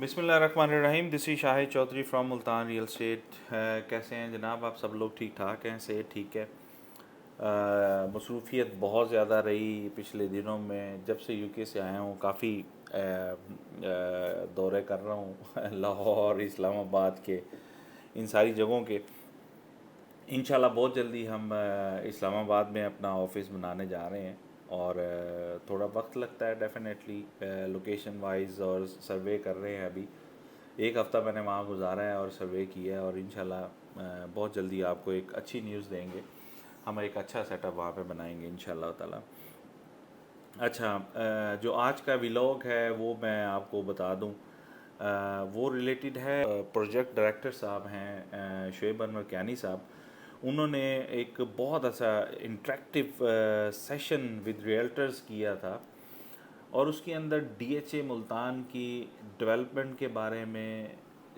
बिस्मिल्लाहिर्रहमानिर्रहीम। This is Shahid Chaudhary from Multan real estate. कैसे हैं जनाब आप सब लोग? ठीक ठाक हैं, सेहत ठीक है? मसरूफ़ियत बहुत ज़्यादा रही पिछले दिनों में। जब से यूके से आया हूँ काफ़ी दौरे कर रहा हूँ लाहौर, इस्लामाबाद के, इन सारी जगहों के। इंशाल्लाह बहुत जल्दी हम इस्लामाबाद में अपना ऑफिस बनाने जा रहे हैं और थोड़ा वक्त लगता है डेफिनेटली लोकेशन वाइज, और सर्वे कर रहे हैं अभी। एक हफ़्ता मैंने वहाँ गुजारा है और सर्वे किया है, और इंशाल्लाह बहुत जल्दी आपको एक अच्छी न्यूज़ देंगे। हम एक अच्छा सेटअप वहाँ पे बनाएंगे इंशाल्लाह ताला। अच्छा, जो आज का व्लॉग है वो मैं आपको बता दूँ, वो रिलेटेड है प्रोजेक्ट डायरेक्टर साहब हैं शुएब अनवर कैनी साहब। उन्होंने एक बहुत अच्छा इंटरेक्टिव सेशन विद रियल्टर्स किया था, और उसके अंदर डीएचए मुल्तान की डेवलपमेंट के बारे में,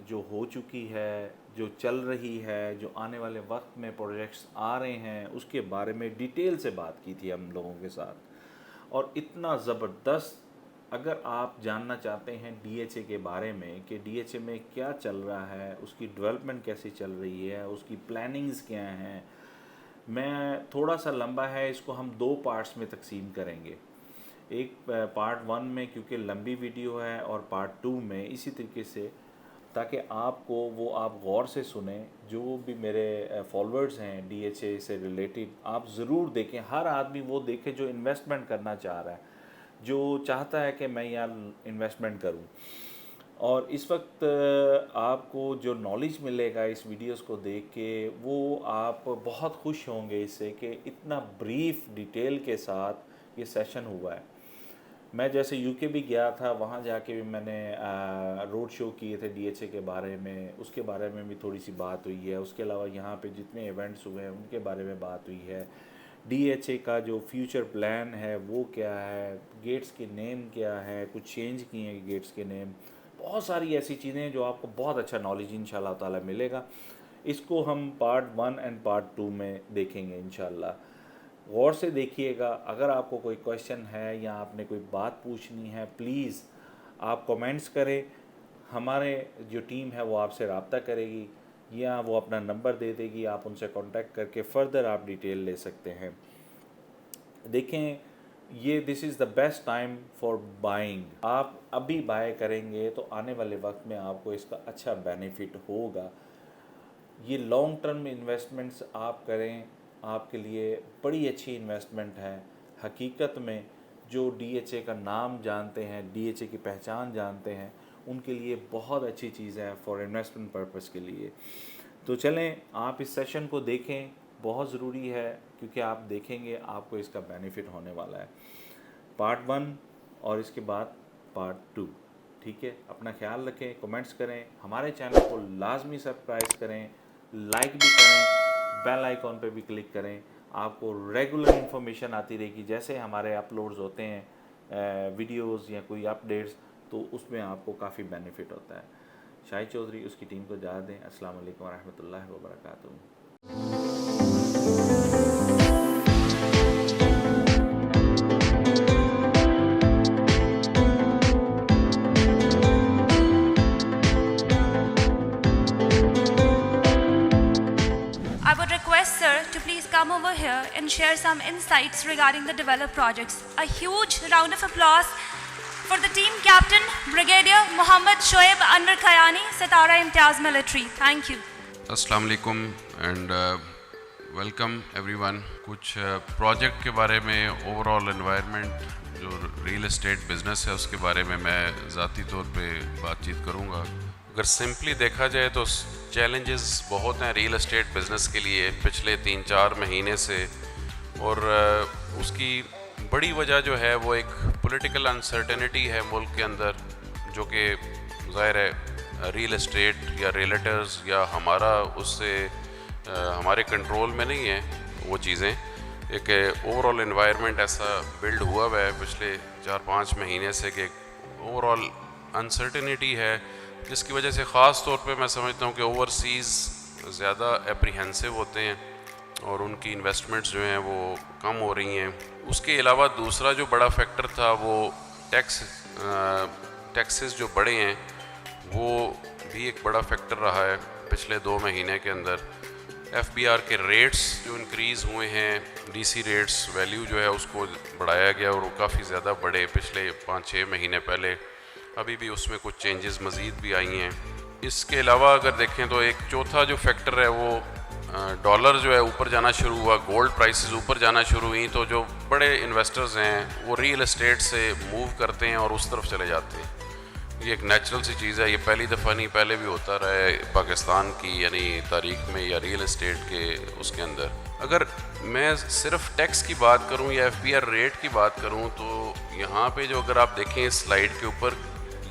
जो हो चुकी है, जो चल रही है, जो आने वाले वक्त में प्रोजेक्ट्स आ रहे हैं, उसके बारे में डिटेल से बात की थी हम लोगों के साथ। और इतना ज़बरदस्त, अगर आप जानना चाहते हैं डीएचए के बारे में कि डीएचए में क्या चल रहा है, उसकी डेवलपमेंट कैसे चल रही है, उसकी प्लानिंग्स क्या हैं, मैं थोड़ा सा लंबा है, इसको हम दो पार्ट्स में तकसीम करेंगे। एक पार्ट वन में क्योंकि लंबी वीडियो है, और पार्ट टू में इसी तरीके से, ताकि आपको वो आप गौर से सुने। जो भी मेरे फॉलोअर्स हैं डीएचए से रिलेटेड, आप ज़रूर देखें। हर आदमी वो देखे जो इन्वेस्टमेंट करना चाह रहा है, जो चाहता है कि मैं यहाँ इन्वेस्टमेंट करूँ। और इस वक्त आपको जो नॉलेज मिलेगा इस वीडियोस को देख के, वो आप बहुत खुश होंगे इससे कि इतना ब्रीफ डिटेल के साथ ये सेशन हुआ है। मैं जैसे यूके भी गया था, वहाँ जाके भी मैंने रोड शो किए थे डीएचए के बारे में, उसके बारे में भी थोड़ी सी बात हुई है। उसके अलावा यहाँ पे जितने इवेंट्स हुए हैं उनके बारे में बात हुई है। डीएचए का जो फ्यूचर प्लान है वो क्या है, गेट्स के नेम क्या है, कुछ चेंज किए हैं गेट्स के नेम, बहुत सारी ऐसी चीज़ें जो आपको बहुत अच्छा नॉलेज इंशाल्लाह ताला मिलेगा। इसको हम part one and part two में देखेंगे इंशाल्लाह। गौर से देखिएगा। अगर आपको कोई क्वेश्चन है या आपने कोई बात पूछनी है, प्लीज़ आप कमेंट्स करें। हमारे जो टीम है वो आपसे रब्ता करेगी, या वो अपना नंबर दे देगी, आप उनसे कांटेक्ट करके फ़र्दर आप डिटेल ले सकते हैं। देखें, ये this is the best time for buying. आप अभी बाय करेंगे तो आने वाले वक्त में आपको इसका अच्छा बेनिफिट होगा। ये लॉन्ग टर्म इन्वेस्टमेंट्स आप करें, आपके लिए बड़ी अच्छी इन्वेस्टमेंट है। हकीकत में जो डीएचए का नाम जानते हैं, डीएचए की पहचान जानते हैं, उनके लिए बहुत अच्छी चीज़ है फॉर इन्वेस्टमेंट पर्पस के लिए। तो चलें, आप इस सेशन को देखें, बहुत ज़रूरी है, क्योंकि आप देखेंगे आपको इसका बेनिफिट होने वाला है। पार्ट वन और इसके बाद पार्ट टू। ठीक है, अपना ख्याल रखें, कमेंट्स करें, हमारे चैनल को लाजमी सब्सक्राइब करें, लाइक भी करें, बेल आइकॉन पे भी क्लिक करें। आपको रेगुलर इन्फॉर्मेशन आती रहेगी जैसे हमारे अपलोड्स होते हैं वीडियोस या कोई अपडेट्स, तो उसमें आपको काफ़ी बेनिफिट होता है। शाहिद चौधरी उसकी टीम को इजाज़त दें। अस्सलाम वालेकुम रहमतुल्लाहि व बरकातुहू। I would request sir to please come over here and share some insights regarding the developed projects. A huge round of applause for the team captain, Brigadier Mohammad Shoaib Anwar Khayani, Satara Imtiaz Military. Thank you. अस्सलाम वालेकुम and welcome everyone. कुछ project के बारे में, overall environment, जो real estate business है उसके बारे में मैं ज़ाती तौर पे बातचीत करूँगा। अगर सिंपली देखा जाए तो चैलेंजेस बहुत हैं रियल एस्टेट बिज़नेस के लिए पिछले 3-4 महीने से, और उसकी बड़ी वजह जो है वो एक पॉलिटिकल अनसर्टेनिटी है मुल्क के अंदर, जो कि ज़ाहिर है रियल एस्टेट या रियल्टर्स या हमारा उससे हमारे कंट्रोल में नहीं है वो चीज़ें। एक ओवरऑल एनवायरनमेंट ऐसा बिल्ड हुआ है पिछले 4-5 महीने से कि ओवरऑल अनसर्टेनिटी है, जिसकी वजह से ख़ास तौर पे मैं समझता हूँ कि ओवरसीज़ ज़्यादा एप्रीहेंसिव होते हैं और उनकी इन्वेस्टमेंट्स जो हैं वो कम हो रही हैं। उसके अलावा दूसरा जो बड़ा फैक्टर था वो टैक्सेस जो बड़े हैं, वो भी एक बड़ा फैक्टर रहा है पिछले 2 महीने के अंदर। FBR के रेट्स जो इंक्रीज़ हुए हैं, DC रेट्स वैल्यू जो है उसको बढ़ाया गया और वो काफ़ी ज़्यादा बढ़े पिछले 5-6 महीने पहले। अभी भी उसमें कुछ चेंजेस मज़ीद भी आई हैं। इसके अलावा अगर देखें तो एक चौथा जो फैक्टर है वो डॉलर जो है ऊपर जाना शुरू हुआ, गोल्ड प्राइसेस ऊपर जाना शुरू हुई, तो जो बड़े इन्वेस्टर्स हैं वो रियल एस्टेट से मूव करते हैं और उस तरफ चले जाते हैं। ये एक नेचुरल सी चीज़ है, ये पहली दफ़ा नहीं, पहले भी होता रहा है पाकिस्तान की यानी तारीख में या रियल एस्टेट के उसके अंदर। अगर मैं सिर्फ टैक्स की बात करूं या FBR रेट की बात करूं तो यहाँ पे जो अगर आप देखें इस स्लाइड के ऊपर,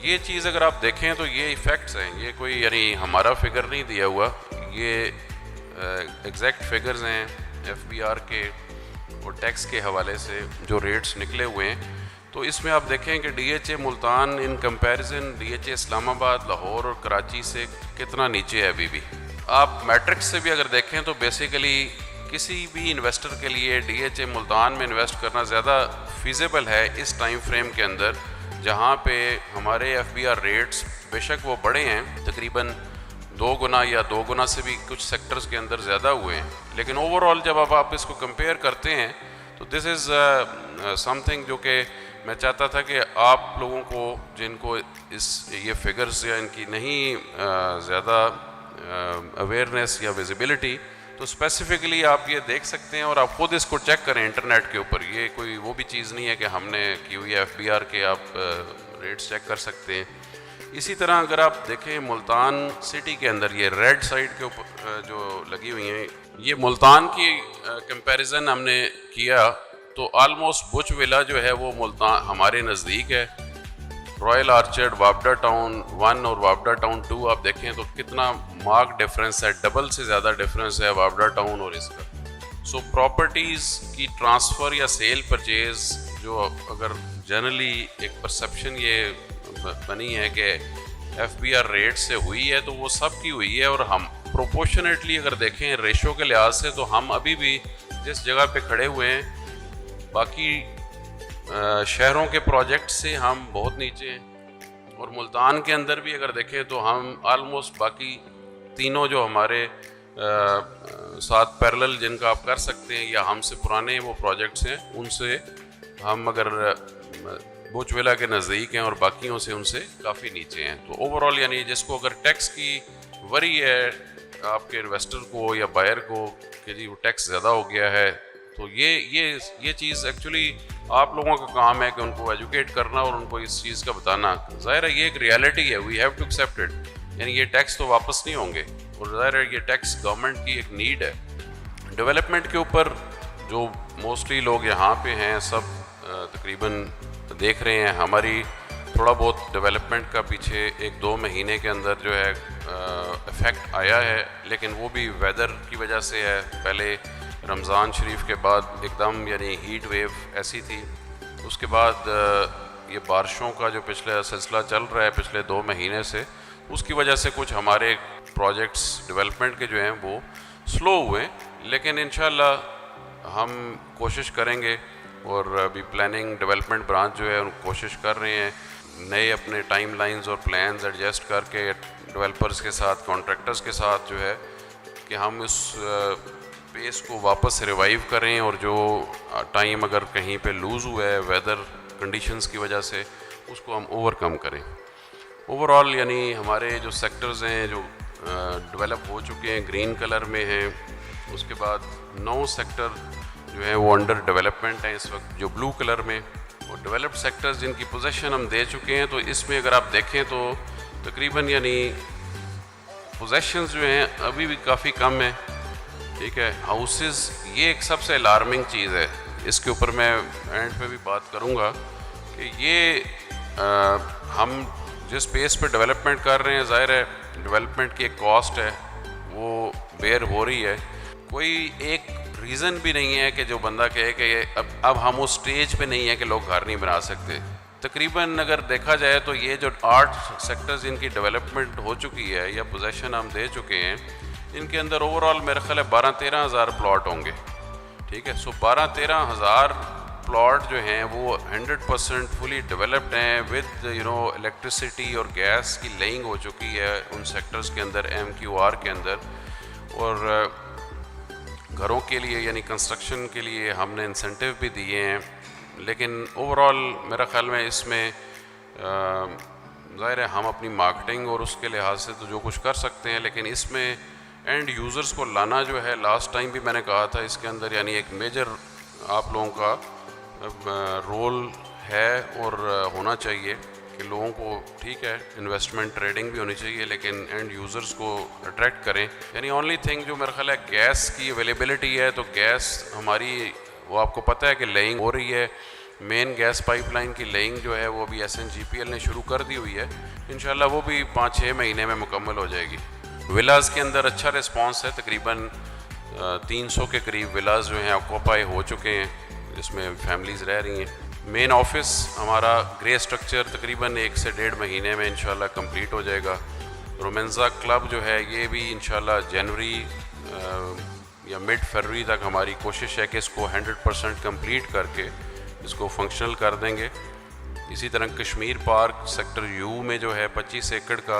ये चीज़ अगर आप देखें तो ये इफ़ेक्ट्स हैं, ये कोई यानी हमारा फिगर नहीं दिया हुआ, ये एग्जैक्ट फिगर्स हैं FBR के और टैक्स के हवाले से जो रेट्स निकले हुए हैं। तो इसमें आप देखें कि DHA Multan in comparison DHA Islamabad, Lahore और कराची से कितना नीचे है अभी भी। आप मैट्रिक्स से भी अगर देखें तो बेसिकली किसी भी इन्वेस्टर के लिए DHA मुल्तान में इन्वेस्ट करना ज़्यादा फीज़ेबल है इस टाइम फ्रेम के अंदर, जहाँ पे हमारे FBR रेट्स बेशक वो बड़े हैं, तकरीबन 2 गुना या 2 गुना से भी कुछ सेक्टर्स के अंदर ज़्यादा हुए हैं, लेकिन ओवरऑल जब आप इसको कंपेयर करते हैं तो दिस इज़ समथिंग जो कि मैं चाहता था कि आप लोगों को जिनको ये फिगर्स या इनकी नहीं ज़्यादा अवेयरनेस या विजिबिलिटी, तो स्पेसिफिकली आप ये देख सकते हैं और आप खुद इसको चेक करें इंटरनेट के ऊपर। ये कोई वो भी चीज़ नहीं है कि हमने की हुई है, FBR के आप रेट्स चेक कर सकते हैं। इसी तरह अगर आप देखें मुल्तान सिटी के अंदर, ये रेड साइड के ऊपर जो लगी हुई हैं, ये मुल्तान की कंपैरिजन हमने किया तो ऑलमोस्ट बुच विला जो है वो मुल्तान हमारे नज़दीक है। रॉयल आर्चर्ड, वापडा टाउन 1 और वापडा टाउन 2 आप देखें तो कितना मार्क डिफरेंस है, डबल से ज़्यादा डिफरेंस है वापडा टाउन और इसका। सो प्रॉपर्टीज़ की ट्रांसफ़र या सेल परचेज़ जो अगर जनरली एक परसेप्शन ये बनी है कि FBR रेट से हुई है तो वो सब की हुई है, और हम प्रोपोर्शनेटली अगर देखें रेशो के लिहाज से तो हम अभी भी जिस जगह पे खड़े हुए हैं बाकी शहरों के प्रोजेक्ट से हम बहुत नीचे हैं। और मुल्तान के अंदर भी अगर देखें तो हम ऑलमोस्ट बाकी तीनों जो हमारे साथ पैरेलल जिनका आप कर सकते हैं या हमसे पुराने वो प्रोजेक्ट्स हैं, उनसे हम अगर बुच विला के नज़दीक हैं और बाकियों से उनसे काफ़ी नीचे हैं। तो ओवरऑल यानी जिसको अगर टैक्स की वरी है आपके इन्वेस्टर को या बायर को कि जी वो टैक्स ज़्यादा हो गया है, तो ये चीज़ एक्चुअली आप लोगों का काम है कि उनको एजुकेट करना और उनको इस चीज़ का बताना। ज़ाहिर है ये एक रियलिटी है, we have to accept it, यानी ये टैक्स तो वापस नहीं होंगे और ज़ाहिर है ये टैक्स गवर्नमेंट की एक नीड है। डेवलपमेंट के ऊपर जो मोस्टली लोग यहाँ पे हैं सब तकरीबन देख रहे हैं, हमारी थोड़ा बहुत डेवलपमेंट का पीछे 1-2 महीने के अंदर जो है इफ़ेक्ट आया है, लेकिन वो भी वेदर की वजह से है। पहले रमज़ान शरीफ के बाद एकदम यानी हीट वेव ऐसी थी, उसके बाद ये बारिशों का जो पिछला सिलसिला चल रहा है पिछले 2 महीने से, उसकी वजह से कुछ हमारे प्रोजेक्ट्स डेवलपमेंट के जो हैं वो स्लो हुए, लेकिन इंशाल्लाह हम कोशिश करेंगे और अभी प्लानिंग डेवलपमेंट ब्रांच जो है कोशिश कर रहे हैं नए अपने टाइम लाइन्स और प्लान्स एडजस्ट करके डेवलपर्स के साथ, कॉन्ट्रैक्टर्स के साथ जो है कि हम इस पेस को वापस रिवाइव करें और जो टाइम अगर कहीं पे लूज़ हुआ है वेदर कंडीशंस की वजह से उसको हम ओवरकम करें। ओवरऑल यानी हमारे जो सेक्टर्स हैं जो डेवलप हो चुके हैं ग्रीन कलर में हैं, उसके बाद 9 सेक्टर जो है वो अंडर डेवलपमेंट हैं इस वक्त जो ब्लू कलर में, और डेवलप्ड सेक्टर्स जिनकी पोजीशन हम दे चुके हैं। तो इसमें अगर आप देखें तो तकरीबन यानी पोजेशंस जो हैं अभी भी काफ़ी कम है, ठीक है। हाउसेस ये एक सबसे अलार्मिंग चीज़ है, इसके ऊपर मैं एंड पे भी बात करूँगा कि ये हम जिस पेस पे डेवलपमेंट कर रहे हैं, ज़ाहिर है डेवलपमेंट की एक कॉस्ट है वो बेयर हो रही है। कोई एक रीज़न भी नहीं है कि जो बंदा कहे कि अब हम उस स्टेज पे नहीं है कि लोग घर नहीं बना सकते। तकरीबन अगर देखा जाए तो ये जो 8 सेक्टर्स इनकी डेवलपमेंट हो चुकी है या पोजेशन हम दे चुके हैं, इनके अंदर ओवरऑल मेरा ख्याल है 12-13 हज़ार प्लॉट होंगे, ठीक है। सो 12-13 हज़ार प्लॉट जो हैं वो 100% फुली डेवलप्ड हैं विद इलेक्ट्रिसिटी और गैस की लेइंग हो चुकी है उन सेक्टर्स के अंदर, MQR के अंदर। और घरों के लिए यानी कंस्ट्रक्शन के लिए हमने इंसेंटिव भी दिए हैं। लेकिन ओवरऑल मेरा ख़्याल में इसमें ज़ाहिर है हम अपनी मार्केटिंग और उसके लिहाज से तो जो कुछ कर सकते हैं, लेकिन इसमें एंड यूज़र्स को लाना जो है, लास्ट टाइम भी मैंने कहा था इसके अंदर यानी एक मेजर आप लोगों का रोल है और होना चाहिए कि लोगों को, ठीक है इन्वेस्टमेंट ट्रेडिंग भी होनी चाहिए, लेकिन एंड यूज़र्स को अट्रैक्ट करें। यानी ओनली थिंग जो मेरा ख्याल है गैस की अवेलेबिलिटी है, तो गैस हमारी वो आपको पता है कि लेइंग हो रही है। मेन गैस पाइपलाइन की लेइंग जो है वो अभी SNGPL ने शुरू कर दी हुई है, इंशाल्लाह वो भी 5-6 महीने में मुकम्मल हो जाएगी। विलास के अंदर अच्छा रिस्पांस है, तकरीबन 300 के करीब विलास जो हैं ऑक्यूपाई हो चुके हैं, जिसमें फैमिलीज़ रह रही हैं। मेन ऑफिस हमारा ग्रे स्ट्रक्चर तकरीबन 1 से 1.5 महीने में इंशाल्लाह कंप्लीट हो जाएगा। रोमेंजा क्लब जो है ये भी इंशाल्लाह जनवरी या मिड फरवरी तक हमारी कोशिश है कि इसको 100% कंप्लीट करके इसको फंक्शनल कर देंगे। इसी तरह कश्मीर पार्क सेक्टर U में जो है 25 एकड़ का,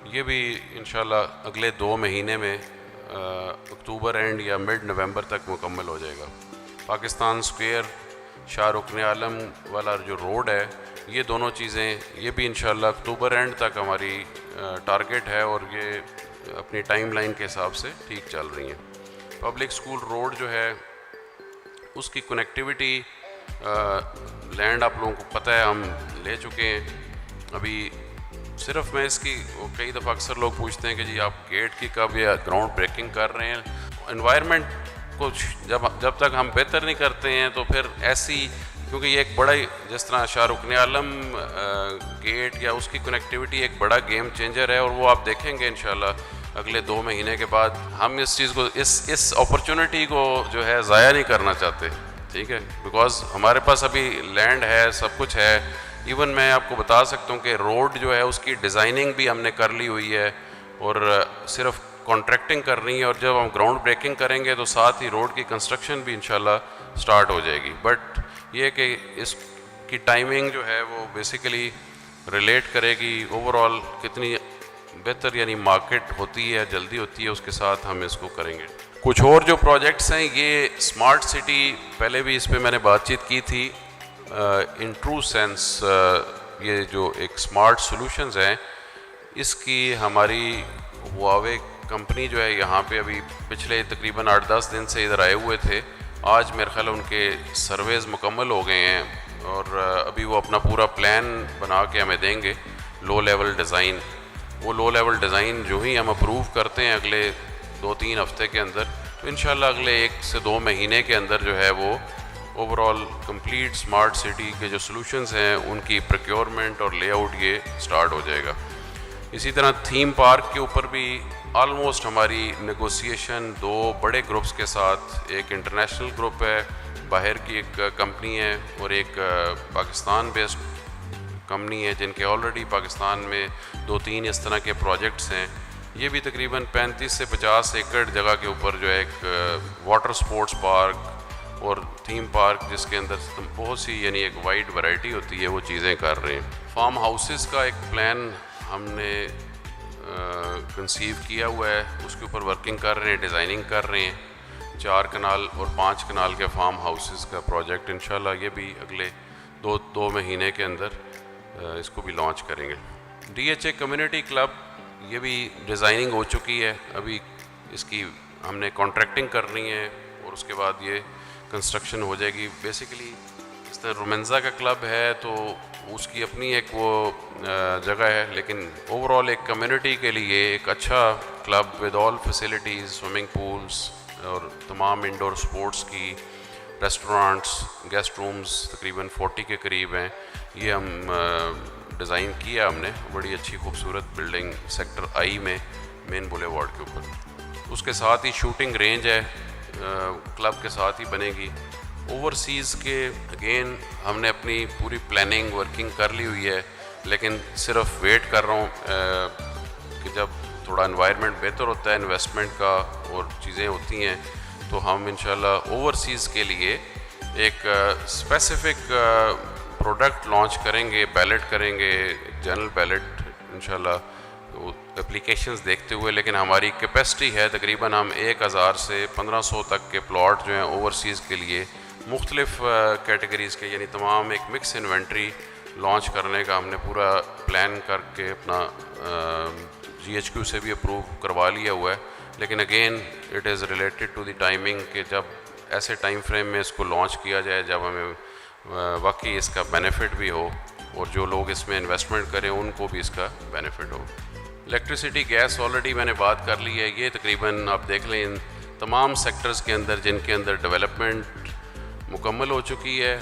ये भी इंशाल्लाह अगले 2 महीने में अक्टूबर एंड या मिड नवंबर तक मुकम्मल हो जाएगा। पाकिस्तान स्क्वायर शाहरुख आलम वाला जो रोड है, ये दोनों चीज़ें ये भी इंशाल्लाह अक्टूबर एंड तक हमारी टारगेट है और ये अपनी टाइमलाइन के हिसाब से ठीक चल रही हैं। पब्लिक स्कूल रोड जो है उसकी कनेक्टिविटी लैंड आप लोगों को पता है हम ले चुके हैं। अभी सिर्फ मैं इसकी, कई दफ़ा अक्सर लोग पूछते हैं कि जी आप गेट की कब या ग्राउंड ब्रेकिंग कर रहे हैं। एनवायरनमेंट को जब तक हम बेहतर नहीं करते हैं तो फिर ऐसी, क्योंकि ये एक बड़ा, जिस तरह शाहरुख आलम गेट या उसकी कनेक्टिविटी एक बड़ा गेम चेंजर है, और वो आप देखेंगे इंशाल्लाह अगले 2 महीने के बाद। हम इस चीज़ को, इस अपॉर्चुनिटी को जो है ज़ाया नहीं करना चाहते, ठीक है, बिकॉज़ हमारे पास अभी लैंड है, सब कुछ है। इवन मैं आपको बता सकता हूँ कि रोड जो है उसकी डिज़ाइनिंग भी हमने कर ली हुई है और सिर्फ कॉन्ट्रैक्टिंग कर रही है, और जब हम ग्राउंड ब्रेकिंग करेंगे तो साथ ही रोड की कंस्ट्रक्शन भी इंशाल्लाह स्टार्ट हो जाएगी। बट ये कि इसकी टाइमिंग जो है वो बेसिकली रिलेट करेगी ओवरऑल कितनी बेहतर यानी मार्केट होती है, जल्दी होती है, उसके साथ हम इसको करेंगे। कुछ और जो प्रोजेक्ट्स हैं, ये स्मार्ट सिटी, पहले भी इस पे मैंने बातचीत की थी। इन ट्रू सेंस ये जो एक स्मार्ट सॉल्यूशंस हैं, इसकी हमारी हुआवे कंपनी जो है यहाँ पे अभी पिछले तकरीबन 8-10 दिन से इधर आए हुए थे। आज मेरे ख्याल उनके सर्वेज़ मुकम्मल हो गए हैं और अभी वो अपना पूरा प्लान बना के हमें देंगे, लो लेवल डिज़ाइन। वो लो लेवल डिज़ाइन जो ही हम अप्रूव करते हैं अगले 2-3 हफ्ते के अंदर, तो इंशाल्लाह अगले 1 से 2 महीने के अंदर जो है वो ओवरऑल कंप्लीट स्मार्ट सिटी के जो सॉल्यूशंस हैं उनकी प्रोक्योरमेंट और लेआउट ये स्टार्ट हो जाएगा। इसी तरह थीम पार्क के ऊपर भी ऑलमोस्ट हमारी नेगोशिएशन 2 बड़े ग्रुप्स के साथ, एक इंटरनेशनल ग्रुप है, बाहर की एक कंपनी है, और एक पाकिस्तान बेस्ड कंपनी है, जिनके ऑलरेडी पाकिस्तान में 2-3 इस तरह के प्रोजेक्ट्स हैं। ये भी तकरीबन 35 से 50 एकड़ जगह के ऊपर जो है एक वाटर स्पोर्ट्स पार्क और थीम पार्क, जिसके अंदर बहुत सी यानी एक वाइड वैरायटी होती है, वो चीज़ें कर रहे हैं। फार्म हाउसेस का एक प्लान हमने कंसीव किया हुआ है, उसके ऊपर वर्किंग कर रहे हैं, डिज़ाइनिंग कर रहे हैं। 4 कनाल और 5 कनाल के फार्म हाउसेस का प्रोजेक्ट इंशाल्लाह ये भी अगले 2 महीने के अंदर इसको भी लॉन्च करेंगे। DHA कम्युनिटी क्लब, ये भी डिज़ाइनिंग हो चुकी है, अभी इसकी हमने कॉन्ट्रैक्टिंग करनी है और उसके बाद ये कंस्ट्रक्शन हो जाएगी। बेसिकली इस तरह रोमेंजा का क्लब है तो उसकी अपनी एक वो जगह है, लेकिन ओवरऑल एक कम्युनिटी के लिए एक अच्छा club with all facilities, swimming pools और तमाम इंडोर स्पोर्ट्स की, रेस्टोरेंट्स, गेस्ट रूम्स तकरीबन 40 के करीब हैं। ये हम डिज़ाइन किया हमने, बड़ी अच्छी खूबसूरत बिल्डिंग सेक्टर I में मेन बुलेवार्ड के ऊपर। उसके साथ ही शूटिंग रेंज है, क्लब के साथ ही बनेगी। ओवरसीज़ के अगेन हमने अपनी पूरी प्लानिंग वर्किंग कर ली हुई है, लेकिन सिर्फ वेट कर रहा हूँ कि जब थोड़ा एनवायरनमेंट बेहतर होता है इन्वेस्टमेंट का और चीज़ें होती हैं, तो हम इंशाल्लाह ओवरसीज़ के लिए एक स्पेसिफिक प्रोडक्ट लॉन्च करेंगे, बैलेट करेंगे, जनरल बैलेट इंशाल्लाह, तो एप्लीकेशंस देखते हुए। लेकिन हमारी कैपेसिटी है तकरीबन हम 1000 से 1500 तक के प्लॉट जो हैं ओवरसीज़ के लिए मुख्तलिफ़ कैटेगरीज़ के, यानी तमाम एक मिक्स इन्वेंट्री लॉन्च करने का हमने पूरा प्लान करके अपना GHQ से भी अप्रूव करवा लिया हुआ है। लेकिन again it is related to the timing कि जब ऐसे टाइम फ्रेम में इसको लॉन्च किया जाए जब हमें वाकई इसका बेनिफिट भी हो और जो लोग इसमें इन्वेस्टमेंट करें उनको भी इसका बेनिफिट हो। इलेक्ट्रिसिटी, गैस ऑलरेडी मैंने बात कर ली है। ये तकरीबन आप देख लें इन तमाम सेक्टर्स के अंदर जिनके अंदर डेवलपमेंट मुकम्मल हो चुकी है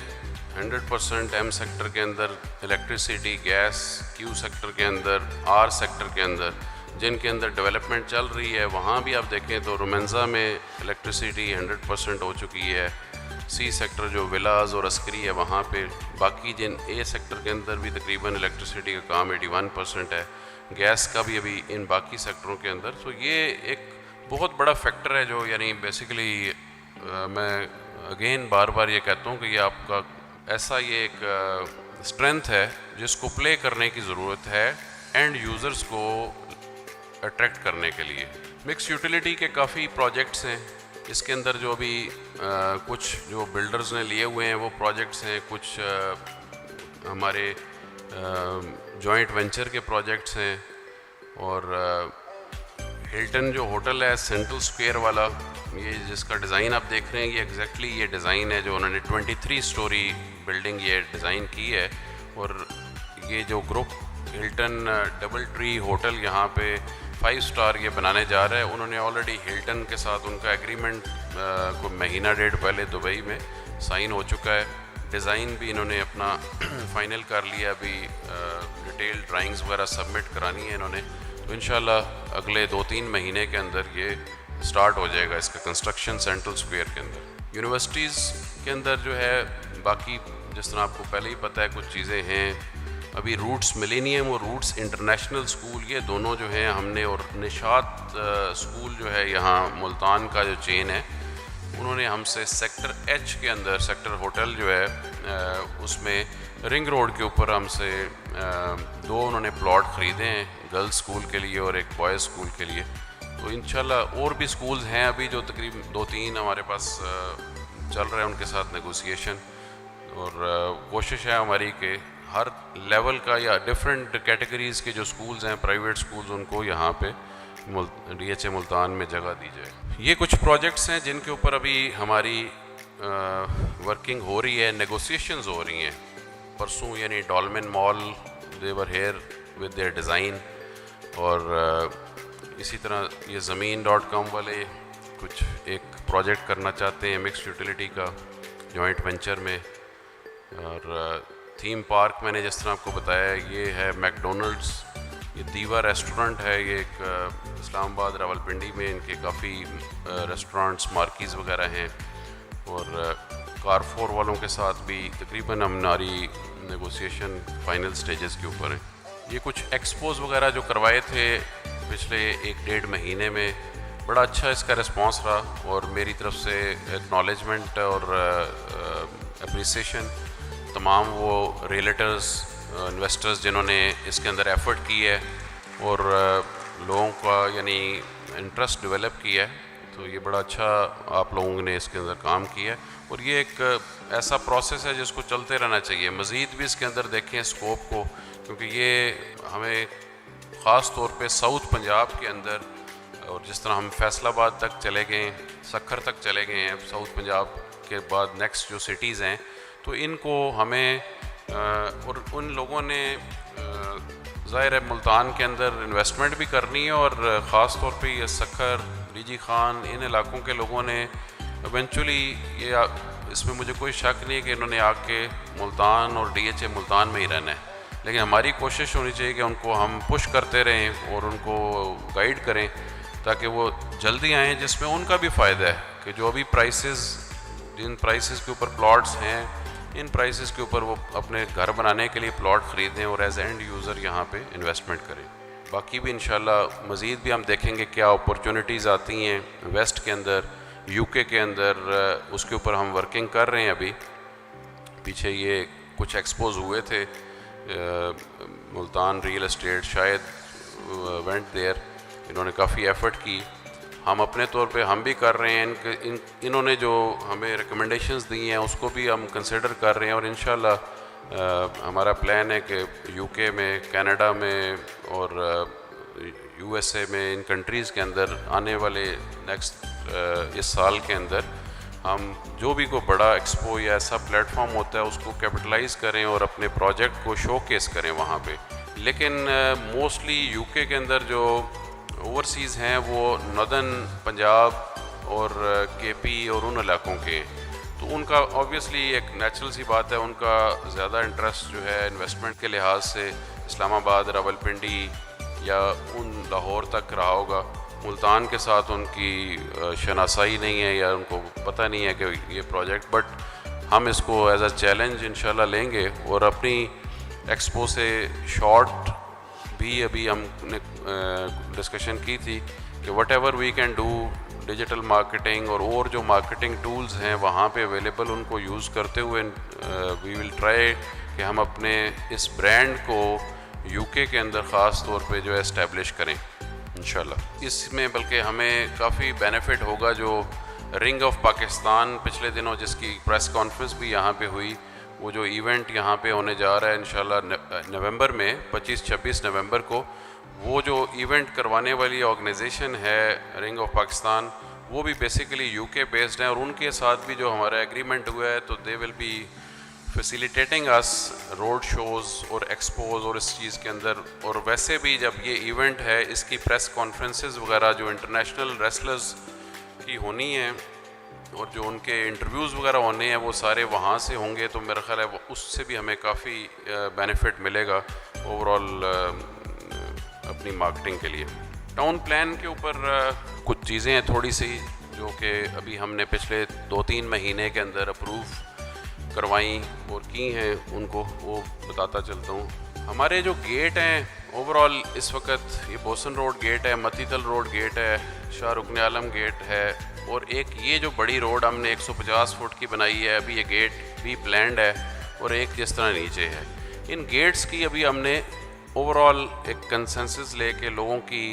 100% M सेक्टर के अंदर इलेक्ट्रिसिटी, गैस, Q सेक्टर के अंदर, R सेक्टर के अंदर जिनके अंदर डेवलपमेंट चल रही है, वहाँ भी आप देखें तो रोमेंज़ा में इलेक्ट्रिसिटी 100% हो चुकी है। C सेक्टर जो विलाज और अस्करी है वहाँ पे, बाकी जिन A सेक्टर के अंदर भी तकरीबन इलेक्ट्रिसिटी का काम 81% है, गैस का भी अभी इन बाकी सेक्टरों के अंदर। तो ये एक बहुत बड़ा फैक्टर है जो यानी बेसिकली मैं अगेन बार बार ये कहता हूँ कि ये आपका ऐसा ये एक स्ट्रेंथ है जिसको प्ले करने की ज़रूरत है एंड यूज़र्स को अट्रैक्ट करने के लिए। मिक्स यूटिलिटी के काफ़ी प्रोजेक्ट्स हैं इसके अंदर जो अभी कुछ जो बिल्डर्स ने लिए हुए हैं वो प्रोजेक्ट्स हैं, कुछ हमारे जॉइंट वेंचर के प्रोजेक्ट्स हैं। और हिल्टन जो होटल है सेंट्रल स्क्वायर वाला, ये जिसका डिज़ाइन आप देख रहे हैं ये एग्जैक्टली ये डिज़ाइन है जो उन्होंने 23 स्टोरी बिल्डिंग ये डिज़ाइन की है। और ये जो group Hilton double tree hotel यहाँ पे 5 स्टार ये बनाने जा रहा है, उन्होंने ऑलरेडी हिल्टन के साथ उनका एग्रीमेंट को महीना डेढ़ पहले दुबई में साइन हो चुका है। डिज़ाइन भी इन्होंने अपना फाइनल कर लिया, अभी डिटेल ड्राइंग्स वगैरह सबमिट करानी है इन्होंने। तो इंशाल्लाह अगले 2-3 महीने के अंदर ये स्टार्ट हो जाएगा इसका कंस्ट्रक्शन सेंट्रल स्क्वायर के अंदर। यूनिवर्सिटीज़ के अंदर जो है बाकी जिस तरह आपको पहले ही पता है कुछ चीज़ें हैं, अभी रूट्स मिलेनियम और रूट्स इंटरनेशनल स्कूल ये दोनों जो हैं हमने, और निशात स्कूल जो है यहाँ मुल्तान का जो चेन है उन्होंने हमसे सेक्टर H के अंदर सेक्टर होटल जो है उसमें रिंग रोड के ऊपर हमसे 2 उन्होंने प्लॉट ख़रीदे हैं, गर्ल्स स्कूल के लिए और एक बॉयज़ स्कूल के लिए। तो इंशाल्लाह और भी स्कूल्स हैं अभी जो तकरीबन 2-3 हमारे पास चल रहे हैं उनके साथ नेगोशिएशन। और कोशिश है हमारी कि हर लेवल का या डिफरेंट कैटेगरीज़ के जो स्कूल्स हैं प्राइवेट स्कूल्स उनको यहाँ पे DHA मुल्तान में जगह दी जाए। ये कुछ प्रोजेक्ट्स हैं जिनके ऊपर अभी हमारी वर्किंग हो रही है, नेगोशिएशंस हो रही हैं। परसों यानी Dolmen mall they were here with their design, और इसी तरह ये ज़मीन.com वाले कुछ एक प्रोजेक्ट करना चाहते हैं मिक्स यूटिलिटी का जॉइंट वेंचर में। और थीम पार्क मैंने जिस तरह आपको बताया ये है मैकडोनल्ड्स, ये दीवा रेस्टोरेंट है, ये एक इस्लामाबाद रावलपिंडी में इनके काफ़ी रेस्टोरेंट्स मार्कीज़ वगैरह हैं। और कारफोर वालों के साथ भी तकरीबन हमारी नेगोशिएशन फाइनल स्टेजेस के ऊपर है। ये कुछ एक्सपोज वगैरह जो करवाए थे पिछले 1-1.5 महीने में, बड़ा अच्छा इसका रिस्पांस रहा और मेरी तरफ से एक्नॉलेजमेंट और अप्रिसिएशन तमाम वो रियल्टर्स इन्वेस्टर्स जिन्होंने इसके अंदर एफ़र्ट की है और लोगों का यानी इंटरेस्ट डेवलप किया है। तो ये बड़ा अच्छा आप लोगों ने इसके अंदर काम किया है और ये एक ऐसा प्रोसेस है जिसको चलते रहना चाहिए। मज़ीद भी इसके अंदर देखें स्कोप को, क्योंकि ये हमें ख़ास तौर पे साउथ पंजाब के अंदर, और जिस तरह हम फैसलाबाद तक चले गए, सखर तक चले गए हैं, साउथ पंजाब के बाद नेक्स्ट जो सिटीज़ हैं, तो इनको हमें और उन लोगों ने ज़ाहिर है मुल्तान के अंदर इन्वेस्टमेंट भी करनी है और ख़ास तौर पे ये सखर, डीजी खान, इन इलाकों के लोगों ने इवेंचुअली ये इसमें मुझे कोई शक नहीं है कि इन्होंने आके मुल्तान और DHA मुल्तान में ही रहना है। लेकिन हमारी कोशिश होनी चाहिए कि उनको हम पुश करते रहें और उनको गाइड करें ताकि वो जल्दी आएँ, जिसमें उनका भी फ़ायदा है कि जो अभी जिन प्राइसेस के ऊपर प्लॉट्स हैं, इन प्राइसेस के ऊपर वो अपने घर बनाने के लिए प्लॉट ख़रीदें और एज एंड यूज़र यहाँ पे इन्वेस्टमेंट करें। बाकी भी इंशाल्लाह मज़ीद भी हम देखेंगे क्या अपॉर्चुनिटीज़ आती हैं वेस्ट के अंदर। यूके के अंदर उसके ऊपर हम वर्किंग कर रहे हैं अभी। पीछे ये कुछ एक्सपोज हुए थे, मुल्तान रियल एस्टेट शायद वेंट देयर, इन्होंने काफ़ी एफ़र्ट की। हम अपने तौर पे हम भी कर रहे हैं, इन्होंने जो हमें रिकमेंडेशंस दी हैं उसको भी हम कंसिडर कर रहे हैं, और इंशाल्लाह हमारा प्लान है कि यूके में, कनाडा में और यूएसए में, इन कंट्रीज़ के अंदर आने वाले नेक्स्ट इस साल के अंदर हम जो भी कोई बड़ा एक्सपो या ऐसा प्लेटफॉर्म होता है उसको कैपिटलाइज़ करें और अपने प्रोजेक्ट को शोकेस करें वहाँ पे। लेकिन मोस्टली यूके के अंदर जो ओवरसीज़ हैं वो नॉर्दर्न पंजाब और केपी और उन इलाकों के, तो उनका ऑब्वियसली एक नेचुरल सी बात है, उनका ज़्यादा इंटरेस्ट जो है इन्वेस्टमेंट के लिहाज से इस्लामाबाद, रावलपिंडी या उन लाहौर तक रहा होगा। मुल्तान के साथ उनकी शनासाई नहीं है या उनको पता नहीं है कि ये प्रोजेक्ट, बट हम इसको एज अ चैलेंज इंशाल्लाह लेंगे। और अपनी एक्सपो से शॉर्ट भी अभी हमने डिस्कशन की थी कि whatever we can do digital marketing और जो मार्केटिंग टूल्स हैं वहाँ पे अवेलेबल, उनको यूज़ करते हुए वी विल ट्राई कि हम अपने इस ब्रांड को यूके के अंदर ख़ास तौर पे जो है इस्टेब्लिश करें इंशाल्लाह। इसमें बल्कि हमें काफ़ी बेनिफिट होगा। जो रिंग ऑफ पाकिस्तान पिछले दिनों जिसकी प्रेस कॉन्फ्रेंस भी यहाँ पे हुई, वो जो इवेंट यहाँ पे होने जा रहा है इंशाल्लाह नवंबर में 25-26 नवंबर को, वो जो इवेंट करवाने वाली ऑर्गेनाइजेशन है रिंग ऑफ पाकिस्तान, वो भी बेसिकली यूके बेस्ड है, और उनके साथ भी जो हमारा एग्रीमेंट हुआ है, तो they will be facilitating us road shows और एक्सपोज और इस चीज़ के अंदर। और वैसे भी जब ये इवेंट है, इसकी प्रेस कॉन्फ्रेंसेस वगैरह जो इंटरनेशनल रेसलर्स की होनी है और जो उनके इंटरव्यूज़ वगैरह होने हैं वो सारे वहाँ से होंगे, तो मेरा ख़्याल है उससे भी हमें काफ़ी बेनिफिट मिलेगा ओवरऑल अपनी मार्केटिंग के लिए। टाउन प्लान के ऊपर कुछ चीज़ें हैं थोड़ी सी जो कि अभी हमने पिछले 2-3 महीने के अंदर अप्रूव करवाई और की हैं, उनको वो बताता चलता हूँ। हमारे जो गेट हैं ओवरऑल इस वक्त, ये बोसन रोड गेट है, मतीतल रोड गेट है, शाह रुकन आलम गेट है, और एक ये जो बड़ी रोड हमने 150 फुट की बनाई है, अभी ये गेट भी प्लान्ड है, और एक जिस तरह नीचे है। इन गेट्स की अभी हमने ओवरऑल एक कंसेंसस लेके, लोगों की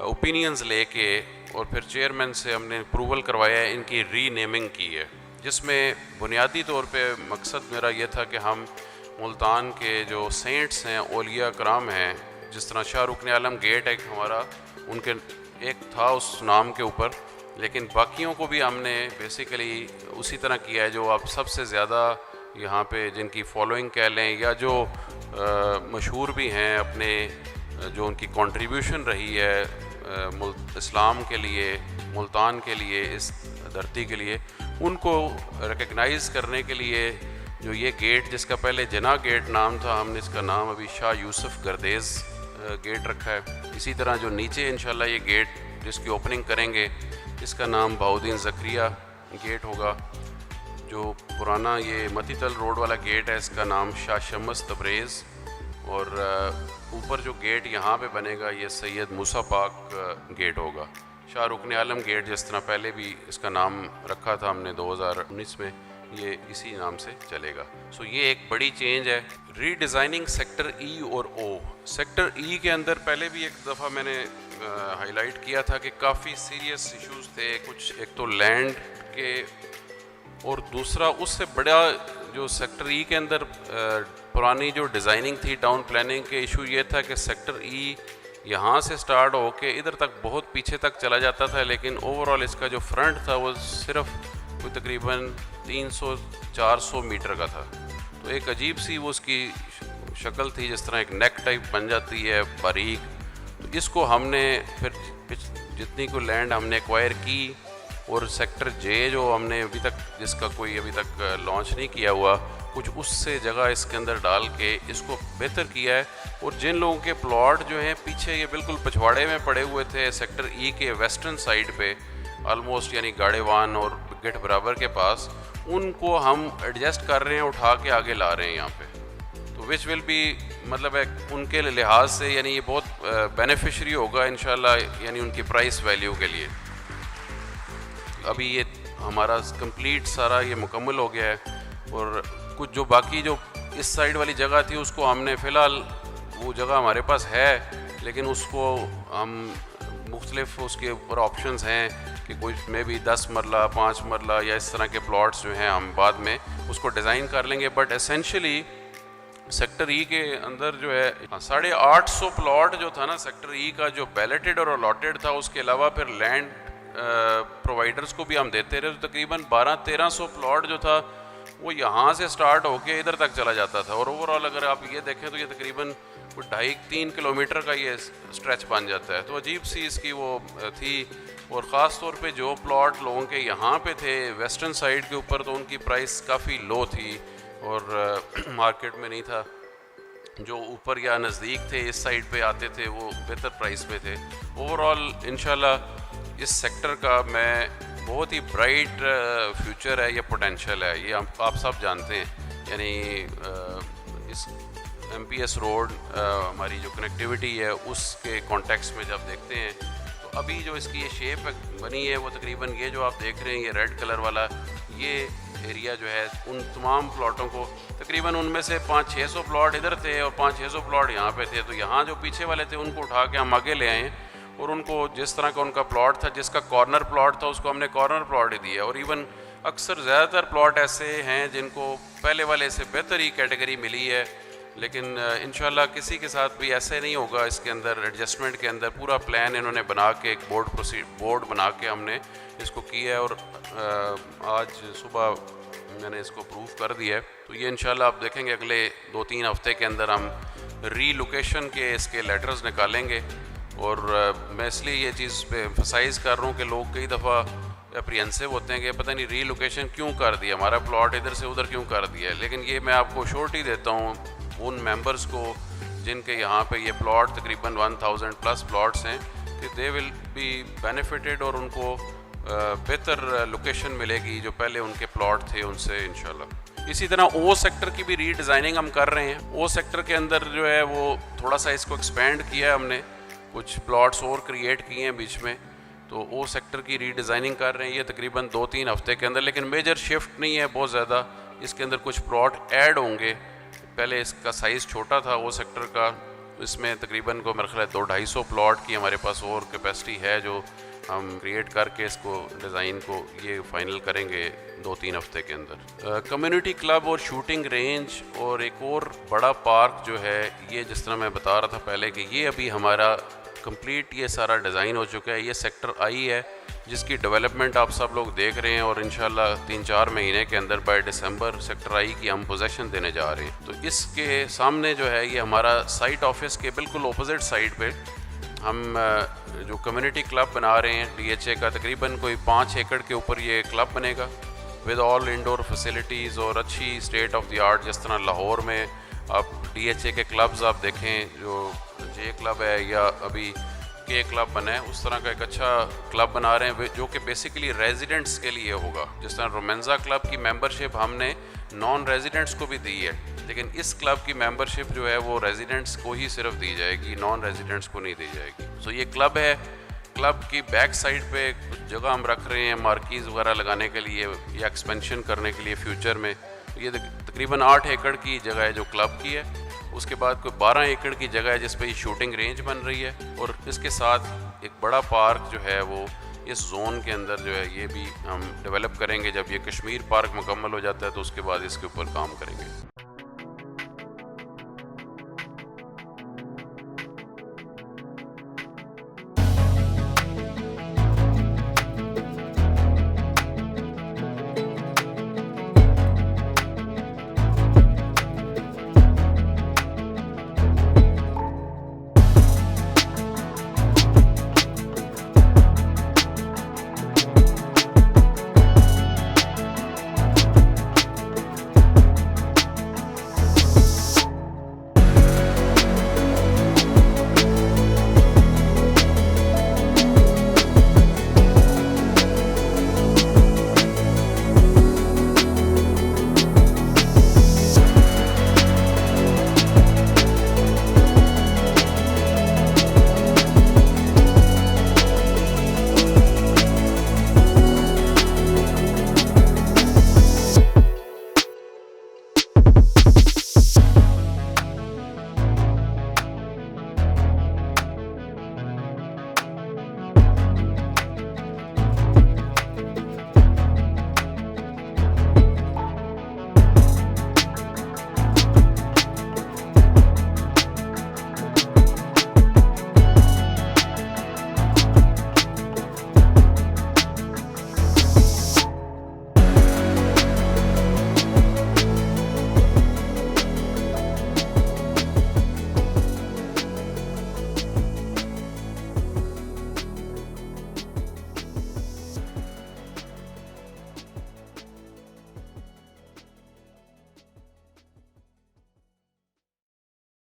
ओपिनियंस लेके, और फिर चेयरमैन से हमने अप्रूवल करवाया है, इनकी रीनेमिंग की है, जिसमें बुनियादी तौर पे मकसद मेरा ये था कि हम मुल्तान के जो सेंट्स हैं, औलिया कराम हैं, जिस तरह शाह रुकन आलम गेट एक हमारा उनके एक था उस नाम के ऊपर, लेकिन बाकियों को भी हमने बेसिकली उसी तरह किया है, जो आप सबसे ज़्यादा यहाँ पे जिनकी फॉलोइंग कह लें या जो मशहूर भी हैं अपने, जो उनकी कंट्रीब्यूशन रही है इस्लाम के लिए, मुल्तान के लिए, इस धरती के लिए, उनको रिकग्नाइज़ करने के लिए जो ये गेट, जिसका पहले जना गेट नाम था, हमने इसका नाम अभी शाह यूसुफ गर्देज़ गेट रखा है। इसी तरह जो नीचे इंशाल्लाह ये गेट जिसकी ओपनिंग करेंगे, इसका नाम बहाउद्दीन ज़करिया गेट होगा। जो पुराना ये मतीतल रोड वाला गेट है, इसका नाम शाह शम्स तबरेज़, और ऊपर जो गेट यहाँ पे बनेगा ये सैयद मूसा पाक गेट होगा। शाह रुकन आलम गेट जिस तरह पहले भी इसका नाम रखा था हमने 2019 में, ये इसी नाम से चलेगा। सो ये एक बड़ी चेंज है। रीडिज़ाइनिंग सेक्टर ई और ओ। सेक्टर ई के अंदर पहले भी एक दफ़ा मैंने हाईलाइट किया था कि काफ़ी सीरियस इश्यूज़ थे। कुछ एक तो लैंड के, और दूसरा उससे बड़ा जो सेक्टर ई के अंदर पुरानी जो डिज़ाइनिंग थी टाउन प्लानिंग के, इशू ये था कि सेक्टर ई यहाँ से स्टार्ट होके इधर तक बहुत पीछे तक चला जाता था, लेकिन ओवरऑल इसका जो फ्रंट था वो सिर्फ कोई तकरीबन 300-400 मीटर का था। तो एक अजीब सी वो उसकी शक्ल थी, जिस तरह एक नेक टाइप बन जाती है बारीक। तो इसको हमने फिर जितनी को लैंड हमने एक्वायर की, और सेक्टर जे जो हमने अभी तक, जिसका कोई अभी तक लॉन्च नहीं किया हुआ, कुछ उससे जगह इसके अंदर डाल के इसको बेहतर किया है। और जिन लोगों के प्लॉट जो हैं पीछे ये बिल्कुल पिछवाड़े में पड़े हुए थे सेक्टर ई के वेस्टर्न साइड पे ऑलमोस्ट, यानी गाड़ेवान और गेट बराबर के पास, उनको हम एडजस्ट कर रहे हैं, उठा के आगे ला रहे हैं यहाँ पे। तो विच विल बी मतलब है उनके लिहाज से, यानी ये बहुत बेनिफिशरी होगा इंशाल्लाह, यानी उनकी प्राइस वैल्यू के लिए। अभी ये हमारा कंप्लीट सारा ये मुकम्मल हो गया है, और कुछ जो बाकी जो इस साइड वाली जगह थी उसको हमने फ़िलहाल, वो जगह हमारे पास है लेकिन उसको हम मुख्तलिफ उसके ऊपर ऑप्शंस हैं कि कुछ में भी 10 मरला 5 मरला या इस तरह के प्लॉट्स जो हैं हम बाद में उसको डिज़ाइन कर लेंगे। बट एसेंशली सेक्टर ई के अंदर जो है 850 प्लॉट जो था ना सेक्टर ई का, जो बैलेटेड और अलॉटेड था, उसके अलावा फिर लैंड प्रोवाइडर्स को भी हम देते रहे, तो तकरीबन 1200-1300 प्लॉट जो था वो यहाँ से स्टार्ट होके इधर तक चला जाता था। और ओवरऑल अगर आप ये देखें तो ये तकरीबन 2.5-3 किलोमीटर का ये स्ट्रेच बन जाता है। तो अजीब सी इसकी वो थी, और ख़ास तौर पे जो प्लॉट लोगों के यहाँ पे थे वेस्टर्न साइड के ऊपर, तो उनकी प्राइस काफ़ी लो थी और मार्केट में नहीं था। जो ऊपर या नज़दीक थे इस साइड पे आते थे वो बेहतर प्राइस पे थे। ओवरऑल इंशाल्लाह इस सेक्टर का मैं बहुत ही ब्राइट फ्यूचर है, ये पोटेंशियल है, ये आप सब जानते हैं। यानी इस MPS रोड हमारी जो कनेक्टिविटी है उसके कॉन्टेक्स्ट में जब देखते हैं तो अभी जो इसकी ये शेप बनी है वो तकरीबन ये जो आप देख रहे हैं ये रेड कलर वाला ये एरिया जो है उन तमाम प्लॉटों को तकरीबन उनमें से 500-600 प्लॉट इधर थे और 500-600 प्लॉट यहाँ पे थे। तो यहाँ जो पीछे वाले थे उनको उठा के हम आगे ले आए और उनको जिस तरह का उनका प्लॉट था, जिसका कॉर्नर प्लॉट था, उसको हमने कॉर्नर प्लॉट ही दिया। और इवन अक्सर ज़्यादातर प्लॉट ऐसे हैं जिनको पहले वाले से बेहतर ही कैटेगरी मिली है, लेकिन इंशाल्लाह किसी के साथ भी ऐसे नहीं होगा। इसके अंदर एडजस्टमेंट के अंदर पूरा प्लान इन्होंने बना के एक बोर्ड बना के हमने इसको किया है और आज सुबह मैंने इसको प्रूव कर दिया है। तो ये इंशाल्लाह आप देखेंगे अगले 2-3 हफ्ते के अंदर हम रीलोकेशन के इसके लेटर्स निकालेंगे। और मैं इसलिए ये चीज़ पे एम्फसाइज़ कर रहा हूँ कि लोग कई दफ़ा अप्रीहेंसिव होते हैं कि पता नहीं रीलोकेशन क्यों कर दिया, हमारा प्लॉट इधर से उधर क्यों कर दिया है। लेकिन ये मैं आपको श्योरिटी देता हूँ उन मेंबर्स को जिनके यहाँ पे ये प्लॉट तकरीबन 1000 प्लस प्लॉट्स हैं कि दे विल बी बेनिफिटेड और उनको बेहतर लोकेशन मिलेगी जो पहले उनके प्लॉट थे उनसे इंशाल्लाह। इसी तरह ओ सेक्टर की भी रीडिज़ाइनिंग हम कर रहे हैं। ओ सेक्टर के अंदर जो है वो थोड़ा सा इसको एक्सपेंड किया है हमने, कुछ प्लॉट्स और क्रिएट किए हैं बीच में, तो ओ सेक्टर की रीडिज़ाइनिंग कर रहे हैं ये तकरीबन 2-3 हफ्ते के अंदर। लेकिन मेजर शिफ्ट नहीं है बहुत ज़्यादा, इसके अंदर कुछ प्लॉट ऐड होंगे। पहले इसका साइज़ छोटा था ओ सेक्टर का, इसमें तकरीबन को मेरे ख्याल 200-250 प्लॉट की हमारे पास और कैपेसिटी है जो हम क्रिएट करके इसको डिज़ाइन को ये फाइनल करेंगे 2-3 हफ्ते के अंदर। कम्युनिटी क्लब और शूटिंग रेंज और एक और बड़ा पार्क जो है, ये जिस तरह मैं बता रहा था पहले कि ये अभी हमारा कंप्लीट ये सारा डिज़ाइन हो चुका है। ये सेक्टर आई है जिसकी डेवलपमेंट आप सब लोग देख रहे हैं और इंशाल्लाह 3-4 महीने के अंदर बाय दिसंबर सेक्टर आई की हम पोजेसन देने जा रहे हैं। तो इसके सामने जो है ये हमारा साइट ऑफिस के बिल्कुल ऑपोजिट साइड पे हम जो कम्युनिटी क्लब बना रहे हैं DHA का, तकरीबन कोई 5 एकड़ के ऊपर ये क्लब बनेगा विद ऑल इंडोर फैसिलिटीज़ और अच्छी स्टेट ऑफ द आर्ट। जिस तरह लाहौर में आप DHA के क्लब्स आप देखें, जो J क्लब है या अभी K क्लब बना है, उस तरह का एक अच्छा क्लब बना रहे हैं जो कि बेसिकली रेजिडेंट्स के लिए होगा। जिस तरह रोमेंजा क्लब की मेंबरशिप हमने नॉन रेजिडेंट्स को भी दी है, लेकिन इस क्लब की मेंबरशिप जो है वो रेजिडेंट्स को ही सिर्फ दी जाएगी, नॉन रेजिडेंट्स को नहीं दी जाएगी। सो ये क्लब है, क्लब की बैक साइड पे कुछ जगह हम रख रहे हैं मार्कीज़ वगैरह लगाने के लिए या एक्सपेंशन करने के लिए फ्यूचर में। ये तकरीबन 8 एकड़ की जगह है जो क्लब की है। उसके बाद कोई 12 एकड़ की जगह है जिस पे शूटिंग रेंज बन रही है और इसके साथ एक बड़ा पार्क जो है वो इस जोन के अंदर जो है ये भी हम डेवलप करेंगे। जब ये कश्मीर पार्क मुकम्मल हो जाता है तो उसके बाद इसके ऊपर काम करेंगे।